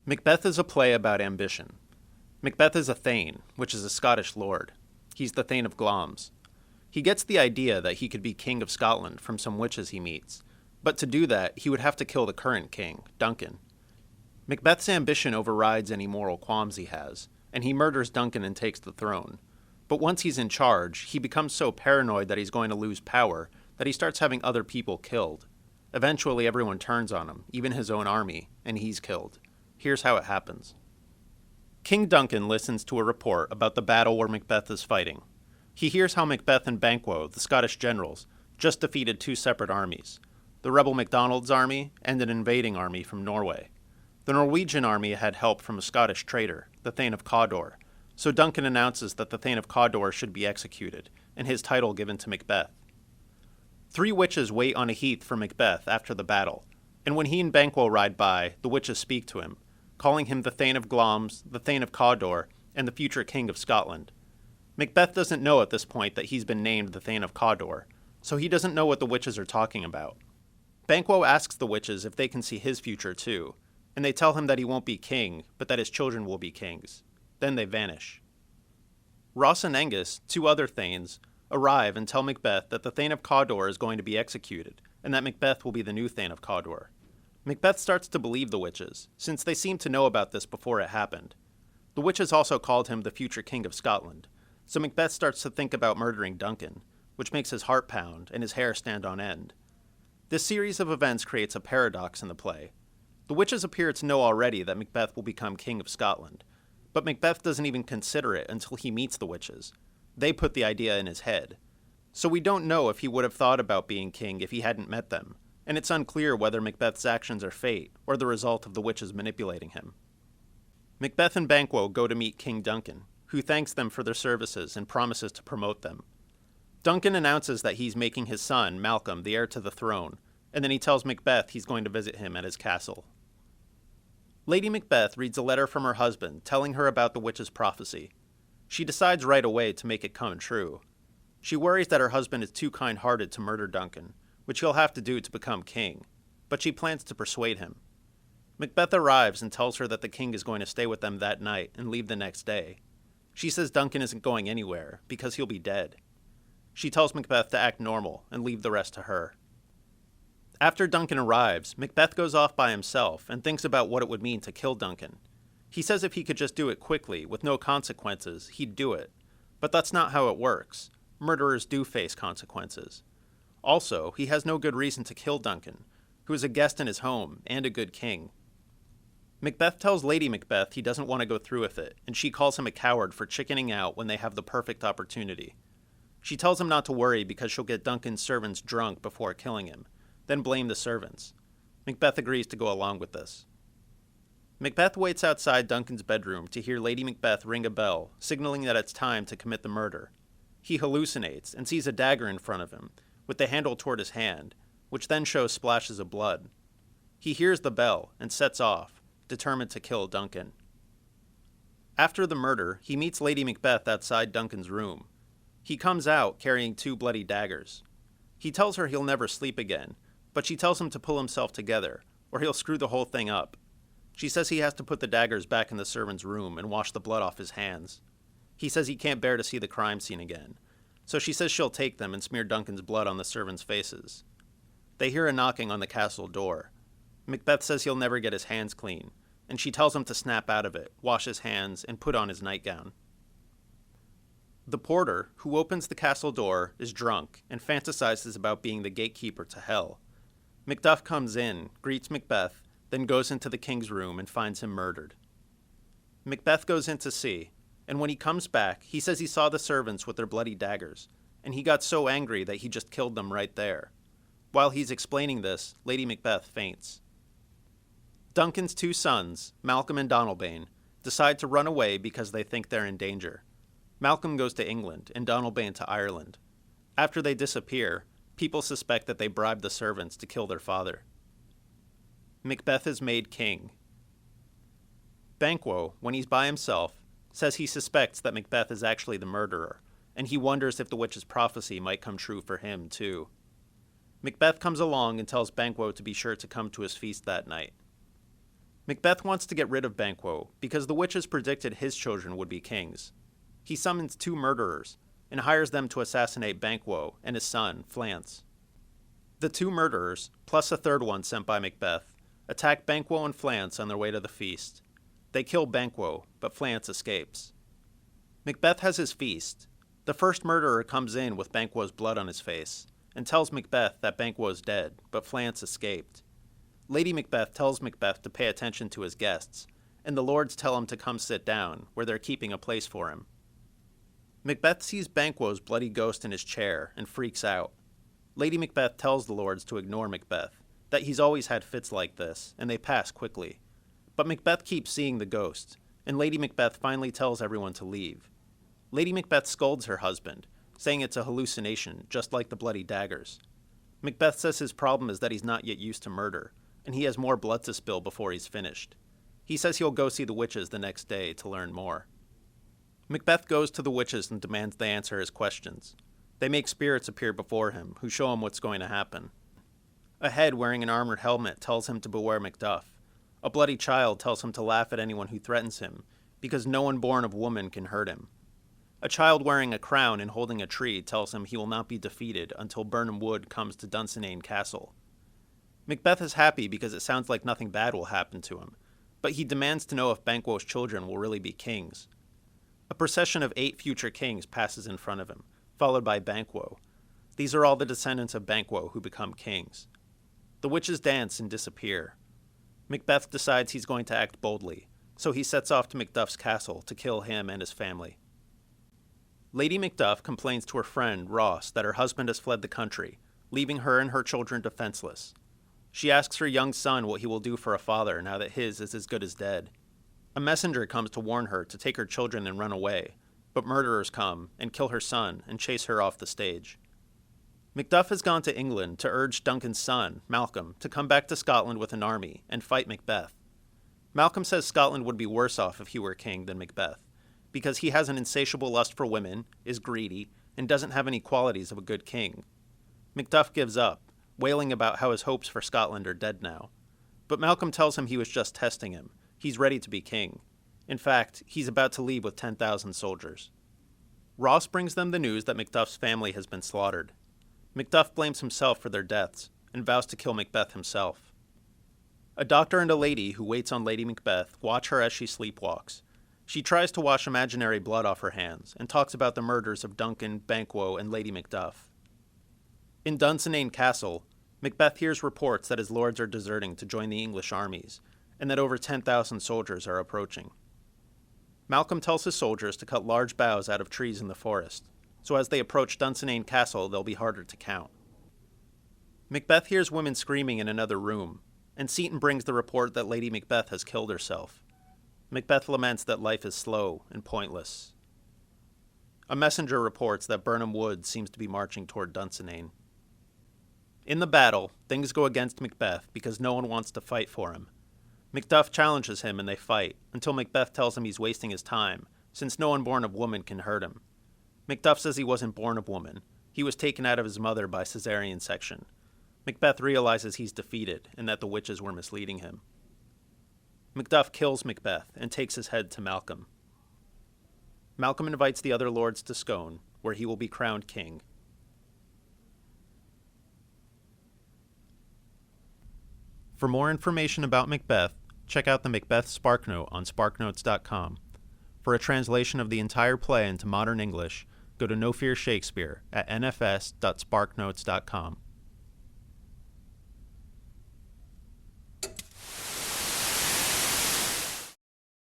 Macbeth is a play about ambition. Macbeth is a thane, which is a Scottish lord. He's the Thane of Glamis. He gets the idea that he could be king of Scotland from some witches he meets, but to do that, he would have to kill the current king, Duncan. Macbeth's ambition overrides any moral qualms he has, and he murders Duncan and takes the throne. But once he's in charge, he becomes so paranoid that he's going to lose power that he starts having other people killed. Eventually, everyone turns on him, even his own army, and he's killed. Here's how it happens. King Duncan listens to a report about the battle where Macbeth is fighting. He hears how Macbeth and Banquo, the Scottish generals, just defeated two separate armies, the rebel MacDonald's army and an invading army from Norway. The Norwegian army had help from a Scottish traitor, the Thane of Cawdor, so Duncan announces that the Thane of Cawdor should be executed, and his title given to Macbeth. Three witches wait on a heath for Macbeth after the battle, and when he and Banquo ride by, the witches speak to him, calling him the Thane of Glamis, the Thane of Cawdor, and the future King of Scotland. Macbeth doesn't know at this point that he's been named the Thane of Cawdor, so he doesn't know what the witches are talking about. Banquo asks the witches if they can see his future too, and they tell him that he won't be king, but that his children will be kings. Then they vanish. Ross and Angus, two other Thanes, arrive and tell Macbeth that the Thane of Cawdor is going to be executed, and that Macbeth will be the new Thane of Cawdor. Macbeth starts to believe the witches, since they seem to know about this before it happened. The witches also called him the future King of Scotland, so Macbeth starts to think about murdering Duncan, which makes his heart pound and his hair stand on end. This series of events creates a paradox in the play. The witches appear to know already that Macbeth will become King of Scotland, but Macbeth doesn't even consider it until he meets the witches. They put the idea in his head. So we don't know if he would have thought about being king if he hadn't met them, and it's unclear whether Macbeth's actions are fate or the result of the witches manipulating him. Macbeth and Banquo go to meet King Duncan, who thanks them for their services and promises to promote them. Duncan announces that he's making his son, Malcolm, the heir to the throne, and then he tells Macbeth he's going to visit him at his castle. Lady Macbeth reads a letter from her husband telling her about the witch's prophecy. She decides right away to make it come true. She worries that her husband is too kind-hearted to murder Duncan, which he'll have to do to become king, but she plans to persuade him. Macbeth arrives and tells her that the king is going to stay with them that night and leave the next day. She says Duncan isn't going anywhere because he'll be dead. She tells Macbeth to act normal and leave the rest to her. After Duncan arrives, Macbeth goes off by himself and thinks about what it would mean to kill Duncan. He says if he could just do it quickly, with no consequences, he'd do it. But that's not how it works. Murderers do face consequences. Also, he has no good reason to kill Duncan, who is a guest in his home and a good king. Macbeth tells Lady Macbeth he doesn't want to go through with it, and she calls him a coward for chickening out when they have the perfect opportunity. She tells him not to worry because she'll get Duncan's servants drunk before killing him, then blame the servants. Macbeth agrees to go along with this. Macbeth waits outside Duncan's bedroom to hear Lady Macbeth ring a bell, signaling that it's time to commit the murder. He hallucinates and sees a dagger in front of him, with the handle toward his hand, which then shows splashes of blood. He hears the bell and sets off, determined to kill Duncan. After the murder, he meets Lady Macbeth outside Duncan's room. He comes out carrying two bloody daggers. He tells her he'll never sleep again, but she tells him to pull himself together, or he'll screw the whole thing up. She says he has to put the daggers back in the servant's room and wash the blood off his hands. He says he can't bear to see the crime scene again, so she says she'll take them and smear Duncan's blood on the servants' faces. They hear a knocking on the castle door. Macbeth says he'll never get his hands clean, and she tells him to snap out of it, wash his hands, and put on his nightgown. The porter, who opens the castle door, is drunk and fantasizes about being the gatekeeper to hell. Macduff comes in, greets Macbeth, then goes into the king's room and finds him murdered. Macbeth goes in to see, and when he comes back, he says he saw the servants with their bloody daggers, and he got so angry that he just killed them right there. While he's explaining this, Lady Macbeth faints. Duncan's two sons, Malcolm and Donalbain, decide to run away because they think they're in danger. Malcolm goes to England and Donalbain to Ireland. After they disappear, people suspect that they bribed the servants to kill their father. Macbeth is made king. Banquo, when he's by himself, says he suspects that Macbeth is actually the murderer, and he wonders if the witch's prophecy might come true for him, too. Macbeth comes along and tells Banquo to be sure to come to his feast that night. Macbeth wants to get rid of Banquo because the witches predicted his children would be kings. He summons 2 murderers and hires them to assassinate Banquo and his son, Flance. The 2 murderers, plus a third one sent by Macbeth, attack Banquo and Flance on their way to the feast. They kill Banquo, but Flance escapes. Macbeth has his feast. The first murderer comes in with Banquo's blood on his face and tells Macbeth that Banquo is dead, but Flance escaped. Lady Macbeth tells Macbeth to pay attention to his guests, and the lords tell him to come sit down, where they're keeping a place for him. Macbeth sees Banquo's bloody ghost in his chair and freaks out. Lady Macbeth tells the lords to ignore Macbeth, that he's always had fits like this, and they pass quickly. But Macbeth keeps seeing the ghost, and Lady Macbeth finally tells everyone to leave. Lady Macbeth scolds her husband, saying it's a hallucination, just like the bloody daggers. Macbeth says his problem is that he's not yet used to murder, and he has more blood to spill before he's finished. He says he'll go see the witches the next day to learn more. Macbeth goes to the witches and demands they answer his questions. They make spirits appear before him, who show him what's going to happen. A head wearing an armored helmet tells him to beware Macduff. A bloody child tells him to laugh at anyone who threatens him, because no one born of woman can hurt him. A child wearing a crown and holding a tree tells him he will not be defeated until Birnam Wood comes to Dunsinane Castle. Macbeth is happy because it sounds like nothing bad will happen to him, but he demands to know if Banquo's children will really be kings. A procession of 8 future kings passes in front of him, followed by Banquo. These are all the descendants of Banquo who become kings. The witches dance and disappear. Macbeth decides he's going to act boldly, so he sets off to Macduff's castle to kill him and his family. Lady Macduff complains to her friend, Ross, that her husband has fled the country, leaving her and her children defenseless. She asks her young son what he will do for a father now that his is as good as dead. A messenger comes to warn her to take her children and run away, but murderers come and kill her son and chase her off the stage. Macduff has gone to England to urge Duncan's son, Malcolm, to come back to Scotland with an army and fight Macbeth. Malcolm says Scotland would be worse off if he were king than Macbeth, because he has an insatiable lust for women, is greedy, and doesn't have any qualities of a good king. Macduff gives up, wailing about how his hopes for Scotland are dead now. But Malcolm tells him he was just testing him. He's ready to be king. In fact, he's about to leave with 10,000 soldiers. Ross brings them the news that Macduff's family has been slaughtered. Macduff blames himself for their deaths and vows to kill Macbeth himself. A doctor and a lady who waits on Lady Macbeth watch her as she sleepwalks. She tries to wash imaginary blood off her hands and talks about the murders of Duncan, Banquo, and Lady Macduff. In Dunsinane Castle, Macbeth hears reports that his lords are deserting to join the English armies, and that over 10,000 soldiers are approaching. Malcolm tells his soldiers to cut large boughs out of trees in the forest, so as they approach Dunsinane Castle, they'll be harder to count. Macbeth hears women screaming in another room, and Seton brings the report that Lady Macbeth has killed herself. Macbeth laments that life is slow and pointless. A messenger reports that Birnam Wood seems to be marching toward Dunsinane. In the battle, things go against Macbeth because no one wants to fight for him. Macduff challenges him and they fight, until Macbeth tells him he's wasting his time, since no one born of woman can hurt him. Macduff says he wasn't born of woman. He was taken out of his mother by cesarean section. Macbeth realizes he's defeated and that the witches were misleading him. Macduff kills Macbeth and takes his head to Malcolm. Malcolm invites the other lords to Scone, where he will be crowned king. For more information about Macbeth, check out the Macbeth SparkNote on SparkNotes.com. For a translation of the entire play into modern English, go to No Fear Shakespeare at nfs.sparknotes.com.